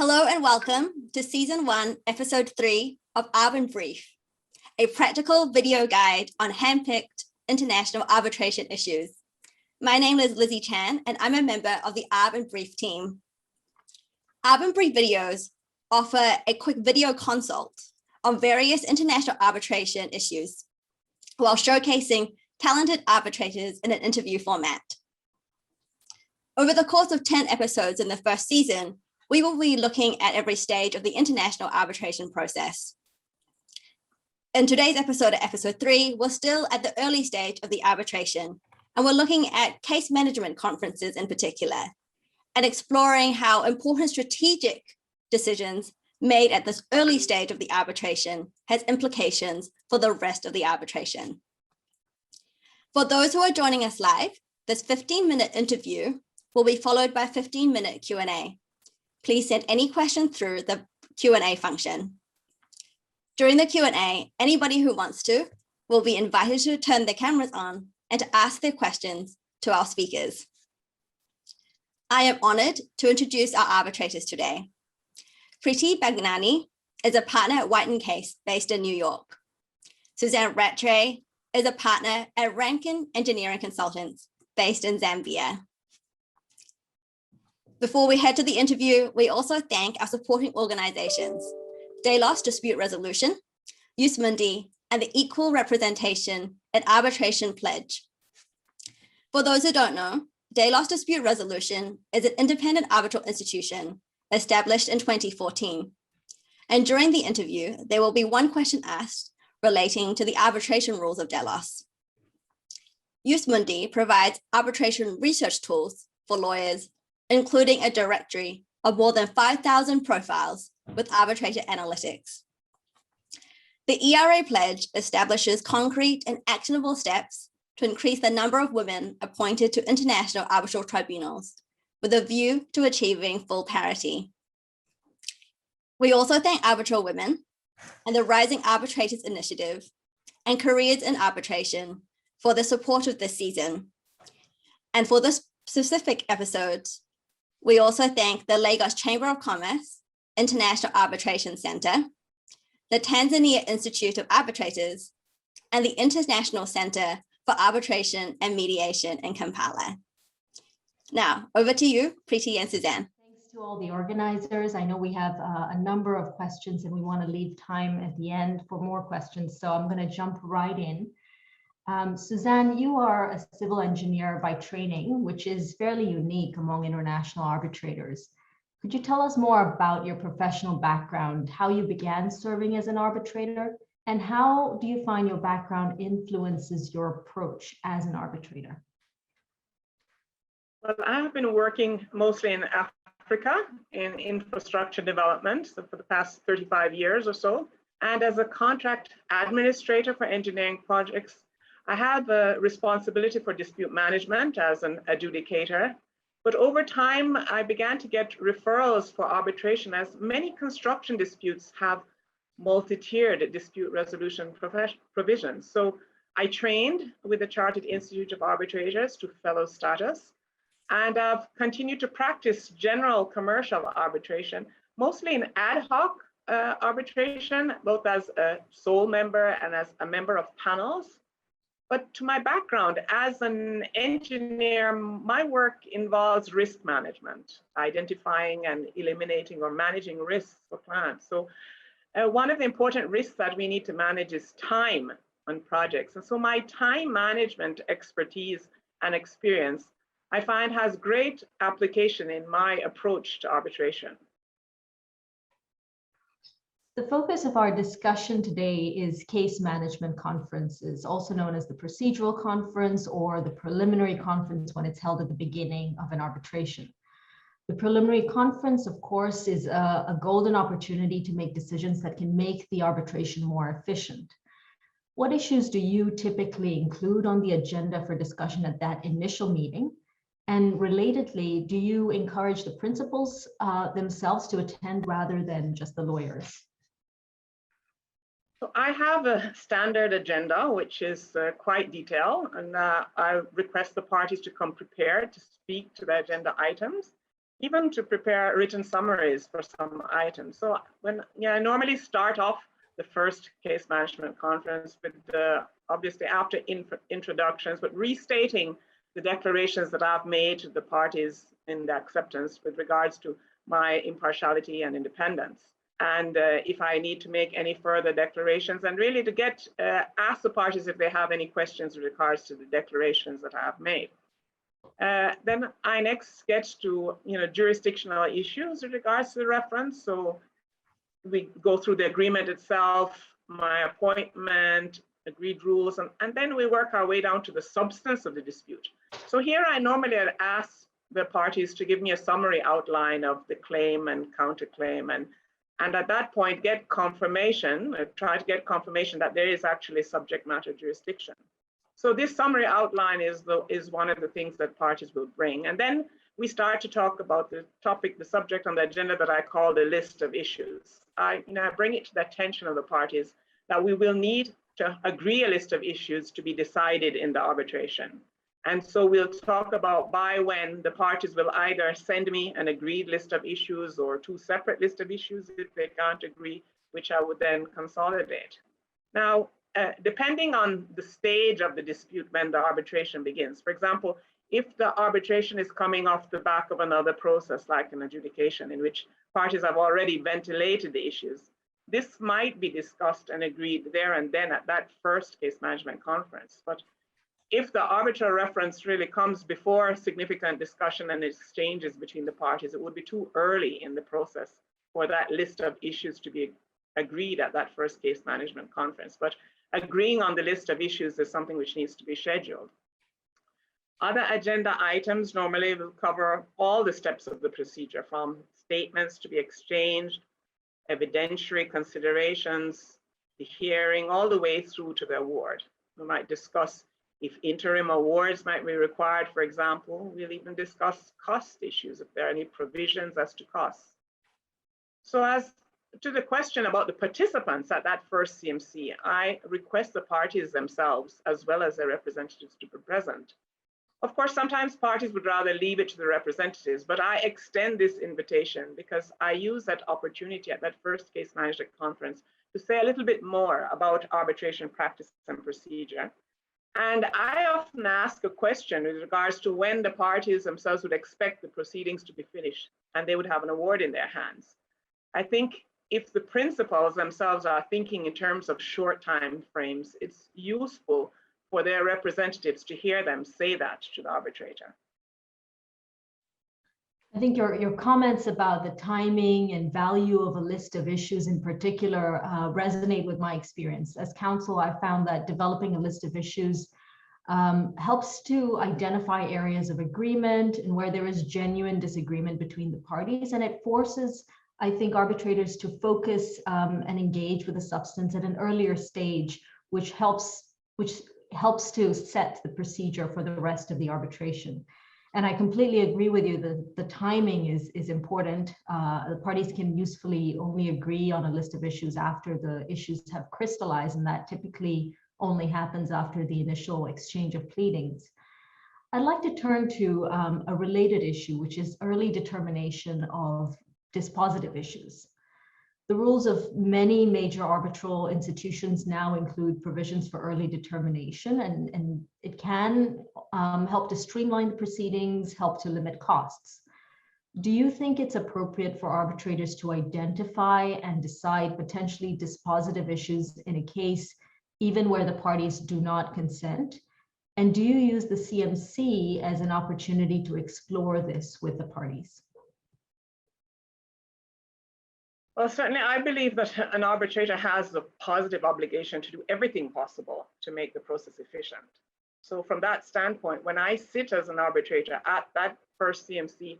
Hello and welcome to Season 1, Episode 3 of ARBinBRIEF, a practical video guide on handpicked international arbitration issues. My name is Lizzie Chan, and I'm a member of the ARBinBRIEF team. ARBinBRIEF videos offer a quick video consult on various international arbitration issues while showcasing talented arbitrators in an interview format. Over the course of 10 episodes in the first season, we will be looking at every stage of the international arbitration process. In today's episode, Episode 3, we're still at the early stage of the arbitration, and we're looking at case management conferences in particular, and exploring how important strategic decisions made at this early stage of the arbitration has implications for the rest of the arbitration. For those who are joining us live, this 15-minute interview will be followed by a 15-minute Q&A. Please send any questions through the Q&A function. During the Q&A, anybody who wants to will be invited to turn their cameras on and to ask their questions to our speakers. I am honored to introduce our arbitrators today. Preeti Bhagnani is a partner at White & Case based in New York. Suzanne Rattray is a partner at Rankin Engineering Consultants based in Zambia. Before we head to the interview, we also thank our supporting organizations, Delos Dispute Resolution, Mundi, and the Equal Representation and Arbitration Pledge. For those who don't know, Delos Dispute Resolution is an independent arbitral institution established in 2014. And during the interview, there will be one question asked relating to the arbitration rules of Delos. Mundi provides arbitration research tools for lawyers, including a directory of more than 5,000 profiles with arbitrator analytics. The ERA pledge establishes concrete and actionable steps to increase the number of women appointed to international arbitral tribunals with a view to achieving full parity. We also thank ArbitralWomen and the Rising Arbitrators Initiative and Careers in Arbitration for the support of this season. And for this specific episode, we also thank the Lagos Chamber of Commerce, International Arbitration Center, the Tanzania Institute of Arbitrators, and the International Center for Arbitration and Mediation in Kampala. Now, over to you, Preeti and Suzanne. Thanks to all the organizers. I know we have a number of questions and we want to leave time at the end for more questions, so I'm going to jump right in. Suzanne, you are a civil engineer by training, which is fairly unique among international arbitrators. Could you tell us more about your professional background, how you began serving as an arbitrator, and how do you find your background influences your approach as an arbitrator? Well, I have been working mostly in Africa in infrastructure development for the past 35 years or so. And as a contract administrator for engineering projects, I had the responsibility for dispute management as an adjudicator, but over time, I began to get referrals for arbitration as many construction disputes have multi-tiered dispute resolution provisions. So I trained with the Chartered Institute of Arbitrators to fellow status, and I've continued to practice general commercial arbitration, mostly in ad hoc arbitration, both as a sole member and as a member of panels. But to my background as an engineer, my work involves risk management, identifying and eliminating or managing risks for clients. So one of the important risks that we need to manage is time on projects. And so my time management expertise and experience, I find, has great application in my approach to arbitration. The focus of our discussion today is case management conferences, also known as the procedural conference or the preliminary conference when it's held at the beginning of an arbitration. The preliminary conference, of course, is a golden opportunity to make decisions that can make the arbitration more efficient. What issues do you typically include on the agenda for discussion at that initial meeting? And relatedly, do you encourage the principals themselves to attend rather than just the lawyers? So I have a standard agenda, which is quite detailed, and I request the parties to come prepared to speak to the agenda items. even to prepare written summaries for some items. So I normally start off the first case management conference with obviously after introductions, but restating the declarations that I've made to the parties in the acceptance with regards to my impartiality and independence. And if I need to make any further declarations, and really to ask the parties if they have any questions with regards to the declarations that I have made. Then I next get to jurisdictional issues with regards to the reference. So we go through the agreement itself, my appointment, agreed rules, and then we work our way down to the substance of the dispute. So here I normally ask the parties to give me a summary outline of the claim and counterclaim, and at that point get confirmation, try to get confirmation that there is actually subject matter jurisdiction. So this summary outline is one of the things that parties will bring. And then we start to talk about the topic, the subject on the agenda that I call the list of issues. I bring it to the attention of the parties that we will need to agree a list of issues to be decided in the arbitration. And so we'll talk about by when the parties will either send me an agreed list of issues or two separate lists of issues if they can't agree, which I would then consolidate. Now, depending on the stage of the dispute when the arbitration begins, for example, if the arbitration is coming off the back of another process like an adjudication in which parties have already ventilated the issues, this might be discussed and agreed there and then at that first case management conference. But if the arbitral reference really comes before significant discussion and exchanges between the parties, it would be too early in the process for that list of issues to be agreed at that first case management conference. But agreeing on the list of issues is something which needs to be scheduled. Other agenda items normally will cover all the steps of the procedure, from statements to be exchanged, evidentiary considerations, the hearing, all the way through to the award. We might discuss if interim awards might be required, for example. We'll even discuss cost issues, if there are any provisions as to costs. So as to the question about the participants at that first CMC, I request the parties themselves, as well as their representatives, to be present. Of course, sometimes parties would rather leave it to the representatives, but I extend this invitation because I use that opportunity at that first case management conference to say a little bit more about arbitration practice and procedure. And I often ask a question with regards to when the parties themselves would expect the proceedings to be finished and they would have an award in their hands. I think if the principals themselves are thinking in terms of short time frames, it's useful for their representatives to hear them say that to the arbitrator. I think your comments about the timing and value of a list of issues in particular resonate with my experience. As counsel, I found that developing a list of issues helps to identify areas of agreement and where there is genuine disagreement between the parties, and it forces, I think, arbitrators to focus and engage with the substance at an earlier stage, which helps to set the procedure for the rest of the arbitration. And I completely agree with you that the timing is important. The parties can usefully only agree on a list of issues after the issues have crystallized, and that typically only happens after the initial exchange of pleadings. I'd like to turn to a related issue, which is early determination of dispositive issues. The rules of many major arbitral institutions now include provisions for early determination, and it can help to streamline the proceedings, help to limit costs. Do you think it's appropriate for arbitrators to identify and decide potentially dispositive issues in a case, even where the parties do not consent? And do you use the CMC as an opportunity to explore this with the parties? Well, certainly I believe that an arbitrator has a positive obligation to do everything possible to make the process efficient. So from that standpoint, when I sit as an arbitrator at that first CMC,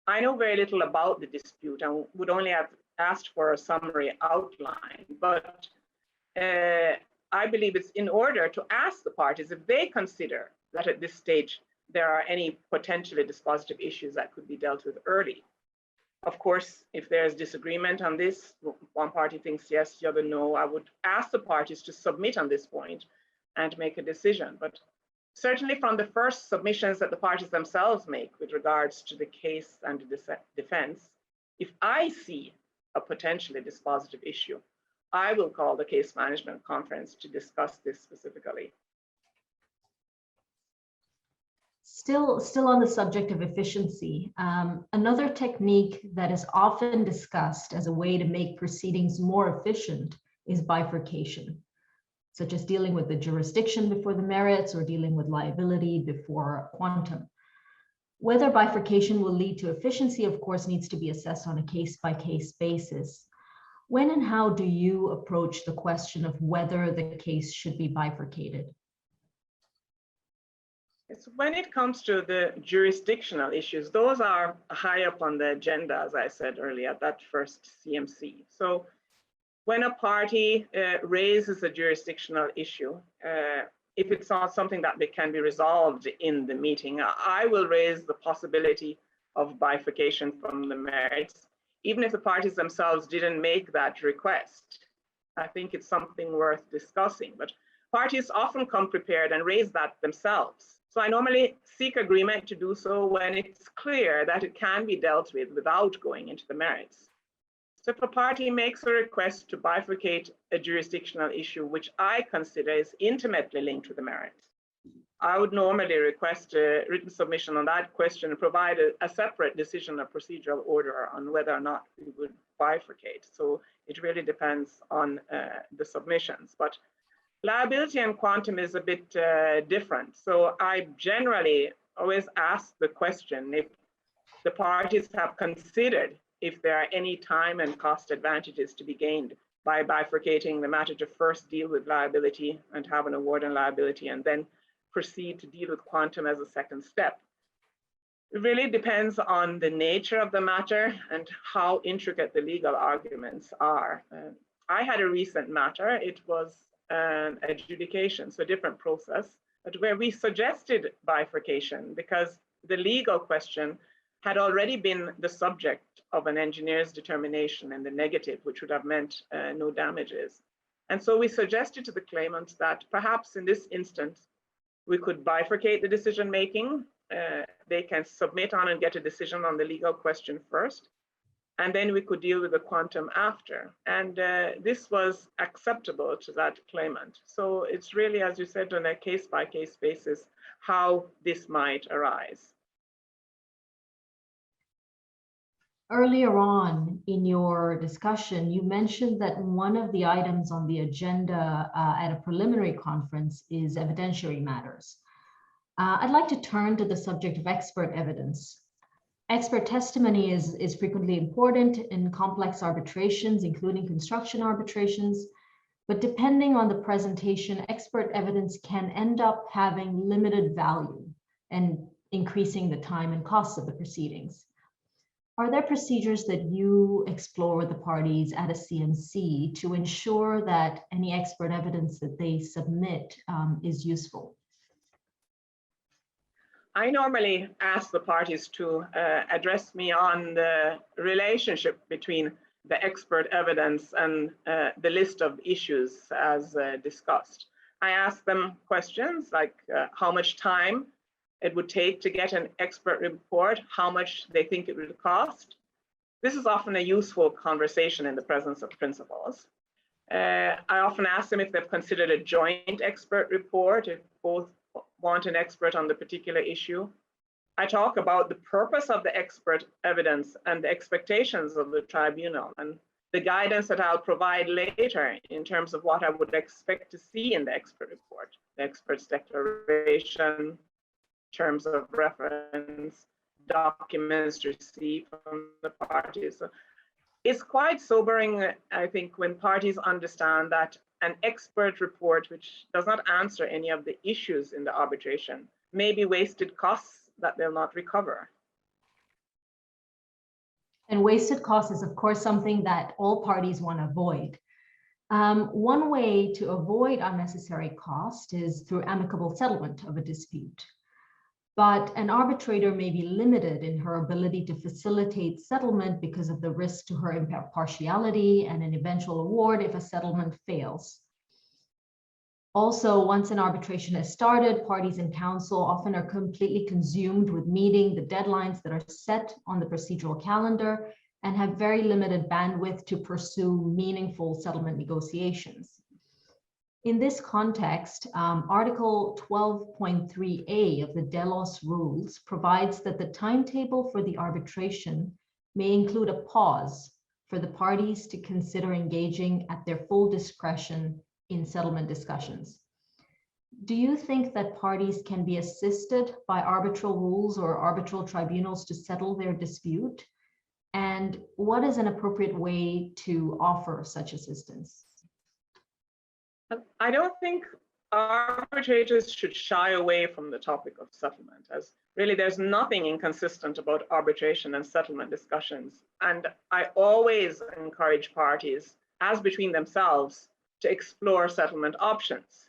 I know very little about the dispute and would only have asked for a summary outline. But I believe it's in order to ask the parties if they consider that at this stage there are any potentially dispositive issues that could be dealt with early. Of course, if there's disagreement on this, one party thinks yes, the other no, I would ask the parties to submit on this point and make a decision. But Certainly from the first submissions that the parties themselves make with regards to the case and the defense, if I see a potentially dispositive issue, I will call the case management conference to discuss this specifically. Still on the subject of efficiency, another technique that is often discussed as a way to make proceedings more efficient is bifurcation, such as dealing with the jurisdiction before the merits or dealing with liability before quantum. Whether bifurcation will lead to efficiency, of course, needs to be assessed on a case-by-case basis. When and how do you approach the question of whether the case should be bifurcated? When it comes to the jurisdictional issues, those are high up on the agenda, as I said earlier, at that first CMC. So when a party raises a jurisdictional issue, if it's not something that can be resolved in the meeting, I will raise the possibility of bifurcation from the merits, even if the parties themselves didn't make that request. I think it's something worth discussing, but parties often come prepared and raise that themselves. So I normally seek agreement to do so when it's clear that it can be dealt with without going into the merits. So if a party makes a request to bifurcate a jurisdictional issue, which I consider is intimately linked to the merits, I would normally request a written submission on that question and provide a separate decision or procedural order on whether or not we would bifurcate. So it really depends on the submissions. But liability and quantum is a bit different. So I generally always ask the question if the parties have considered if there are any time and cost advantages to be gained by bifurcating the matter to first deal with liability and have an award on liability and then proceed to deal with quantum as a second step. It really depends on the nature of the matter and how intricate the legal arguments are. I had a recent matter. It was an adjudication, so a different process, but where we suggested bifurcation because the legal question had already been the subject of an engineer's determination in the negative, which would have meant no damages. And so we suggested to the claimants that perhaps in this instance, we could bifurcate the decision-making. They can submit on and get a decision on the legal question first, and then we could deal with the quantum after. And this was acceptable to that claimant. So it's really, as you said, on a case-by-case basis, how this might arise. Earlier on in your discussion, you mentioned that one of the items on the agenda at a preliminary conference is evidentiary matters. I'd like to turn to the subject of expert evidence. Expert testimony is frequently important in complex arbitrations, including construction arbitrations, but depending on the presentation, expert evidence can end up having limited value and increasing the time and costs of the proceedings. Are there procedures that you explore with the parties at a CMC to ensure that any expert evidence that they submit is useful? I normally ask the parties to address me on the relationship between the expert evidence and the list of issues as discussed. I ask them questions like how much time it would take to get an expert report, how much they think it would cost. This is often a useful conversation in the presence of principals. I often ask them if they've considered a joint expert report, if both want an expert on the particular issue. I talk about the purpose of the expert evidence and the expectations of the tribunal and the guidance that I'll provide later in terms of what I would expect to see in the expert report, the expert's declaration, terms of reference, documents received from the parties. So it's quite sobering, I think, when parties understand that an expert report which does not answer any of the issues in the arbitration may be wasted costs that they'll not recover. And wasted costs is, of course, something that all parties want to avoid. One way to avoid unnecessary cost is through amicable settlement of a dispute. But an arbitrator may be limited in her ability to facilitate settlement because of the risk to her impartiality and an eventual award if a settlement fails. Also, once an arbitration is started, parties and counsel often are completely consumed with meeting the deadlines that are set on the procedural calendar and have very limited bandwidth to pursue meaningful settlement negotiations. In this context, Article 12.3a of the Delos rules provides that the timetable for the arbitration may include a pause for the parties to consider engaging at their full discretion in settlement discussions. Do you think that parties can be assisted by arbitral rules or arbitral tribunals to settle their dispute? And what is an appropriate way to offer such assistance? I don't think arbitrators should shy away from the topic of settlement, as really there's nothing inconsistent about arbitration and settlement discussions. And I always encourage parties, as between themselves, to explore settlement options.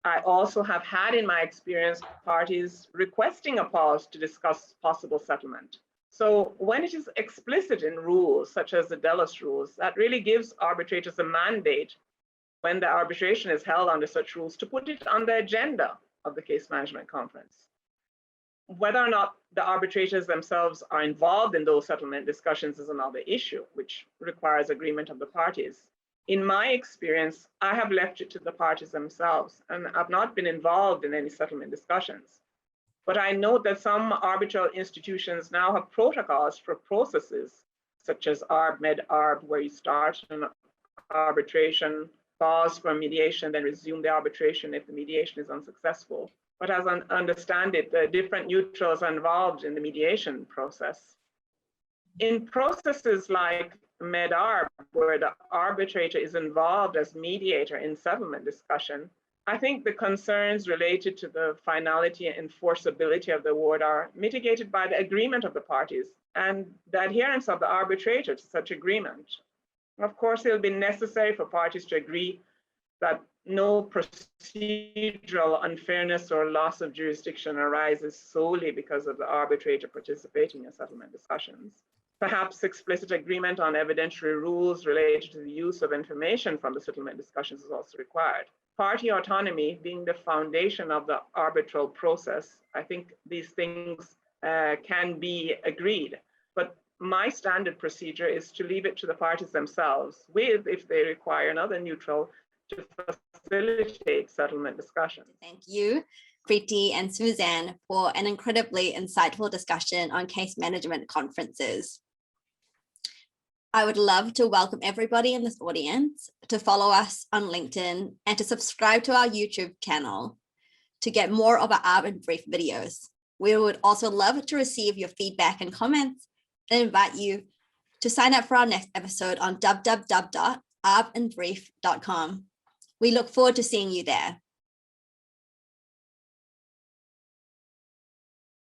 I also have had in my experience parties requesting a pause to discuss possible settlement. So when it is explicit in rules, such as the Delos rules, that really gives arbitrators a mandate when the arbitration is held under such rules to put it on the agenda of the case management conference. Whether or not the arbitrators themselves are involved in those settlement discussions is another issue, which requires agreement of the parties. In my experience, I have left it to the parties themselves, and I've not been involved in any settlement discussions. But I know that some arbitral institutions now have protocols for processes, such as ARB where you start an arbitration, pause for mediation, then resume the arbitration if the mediation is unsuccessful. But as I understand it, the different neutrals are involved in the mediation process. In processes like ARB, where the arbitrator is involved as mediator in settlement discussion, I think the concerns related to the finality and enforceability of the award are mitigated by the agreement of the parties and the adherence of the arbitrator to such agreement. Of course, it will be necessary for parties to agree that no procedural unfairness or loss of jurisdiction arises solely because of the arbitrator participating in settlement discussions. Perhaps explicit agreement on evidentiary rules related to the use of information from the settlement discussions is also required. Party autonomy being the foundation of the arbitral process, I think these things can be agreed. But my standard procedure is to leave it to the parties themselves, with, if they require, another neutral to facilitate settlement discussions. Thank you, Preeti and Suzanne, for an incredibly insightful discussion on case management conferences. I would love to welcome everybody in this audience to follow us on LinkedIn and to subscribe to our YouTube channel to get more of our ARBinBRIEF videos. We would also love to receive your feedback and comments and invite you to sign up for our next episode on www.arbinbrief.com. We look forward to seeing you there.